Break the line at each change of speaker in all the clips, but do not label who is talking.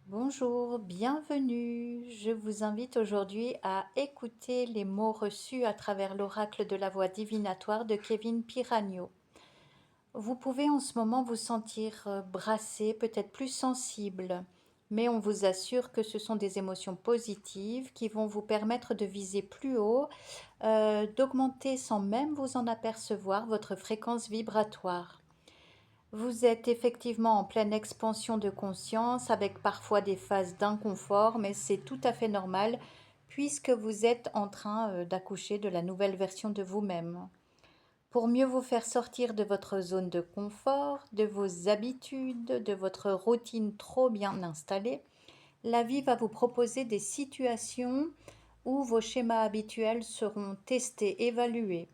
Bonjour, bienvenue. Je vous invite aujourd'hui à écouter les mots reçus à travers l'oracle de la voix divinatoire de Kevin Piragno. Vous pouvez en ce moment vous sentir brassé, peut-être plus sensible, mais on vous assure que ce sont des émotions positives qui vont vous permettre de viser plus haut, d'augmenter sans même vous en apercevoir votre fréquence vibratoire. Vous êtes effectivement en pleine expansion de conscience, avec parfois des phases d'inconfort, mais c'est tout à fait normal puisque vous êtes en train d'accoucher de la nouvelle version de vous-même. Pour mieux vous faire sortir de votre zone de confort, de vos habitudes, de votre routine trop bien installée, la vie va vous proposer des situations où vos schémas habituels seront testés, évalués.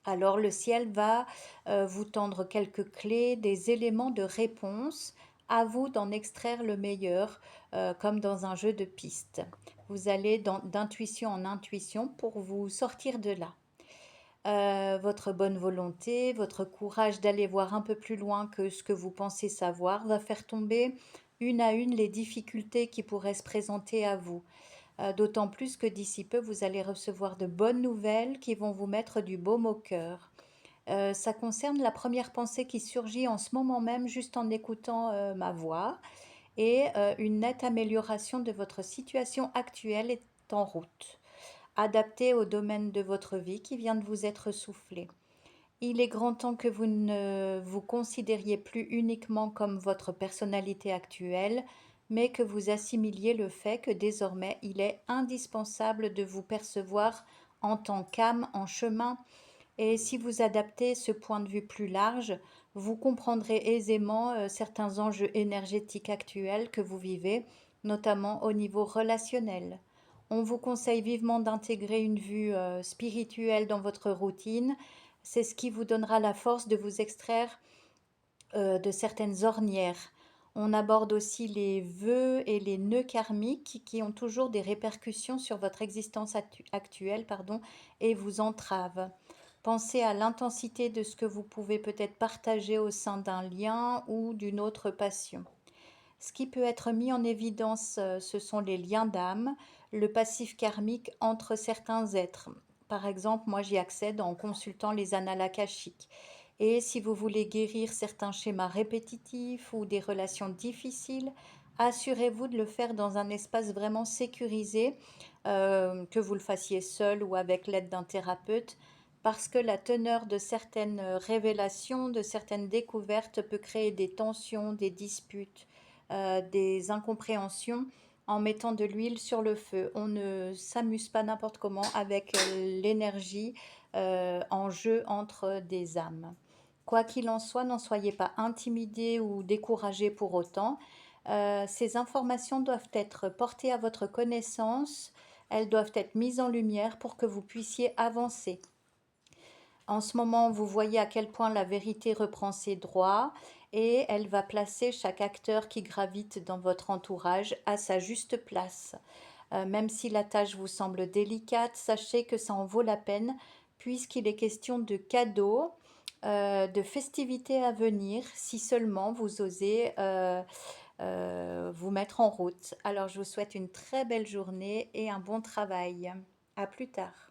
Alors le ciel va vous tendre quelques clés, des éléments de réponse. À vous d'en extraire le meilleur, comme dans un jeu de pistes. Vous allez d'intuition en intuition pour vous sortir de là. Votre bonne volonté, votre courage d'aller voir un peu plus loin que ce que vous pensez savoir va faire tomber une à une les difficultés qui pourraient se présenter à vous. D'autant plus que d'ici peu, vous allez recevoir de bonnes nouvelles qui vont vous mettre du baume au cœur. Ça concerne la première pensée qui surgit en ce moment même, juste en écoutant ma voix, et une nette amélioration de votre situation actuelle est en route, adaptée au domaine de votre vie qui vient de vous être soufflé. Il est grand temps que vous ne vous considériez plus uniquement comme votre personnalité actuelle, mais que vous assimiliez le fait que désormais il est indispensable de vous percevoir en tant qu'âme en chemin, et si vous adaptez ce point de vue plus large, vous comprendrez aisément certains enjeux énergétiques actuels que vous vivez, notamment au niveau relationnel. On vous conseille vivement d'intégrer une vue spirituelle dans votre routine. C'est ce qui vous donnera la force de vous extraire de certaines ornières. On aborde aussi les vœux et les nœuds karmiques qui ont toujours des répercussions sur votre existence actuelle, et vous entravent. Pensez à l'intensité de ce que vous pouvez peut-être partager au sein d'un lien ou d'une autre passion. Ce qui peut être mis en évidence, ce sont les liens d'âme, le passif karmique entre certains êtres. Par exemple, moi j'y accède en consultant les annales akashiques. Et si vous voulez guérir certains schémas répétitifs ou des relations difficiles, assurez-vous de le faire dans un espace vraiment sécurisé, que vous le fassiez seul ou avec l'aide d'un thérapeute, parce que la teneur de certaines révélations, de certaines découvertes peut créer des tensions, des disputes, des incompréhensions en mettant de l'huile sur le feu. On ne s'amuse pas n'importe comment avec l'énergie en jeu entre des âmes. Quoi qu'il en soit, n'en soyez pas intimidés ou découragés pour autant. Ces informations doivent être portées à votre connaissance, elles doivent être mises en lumière pour que vous puissiez avancer. En ce moment, vous voyez à quel point la vérité reprend ses droits et elle va placer chaque acteur qui gravite dans votre entourage à sa juste place. Même si la tâche vous semble délicate, sachez que ça en vaut la peine puisqu'il est question de cadeaux, de festivités à venir, si seulement vous osez vous mettre en route. Alors je vous souhaite une très belle journée et un bon travail. À plus tard.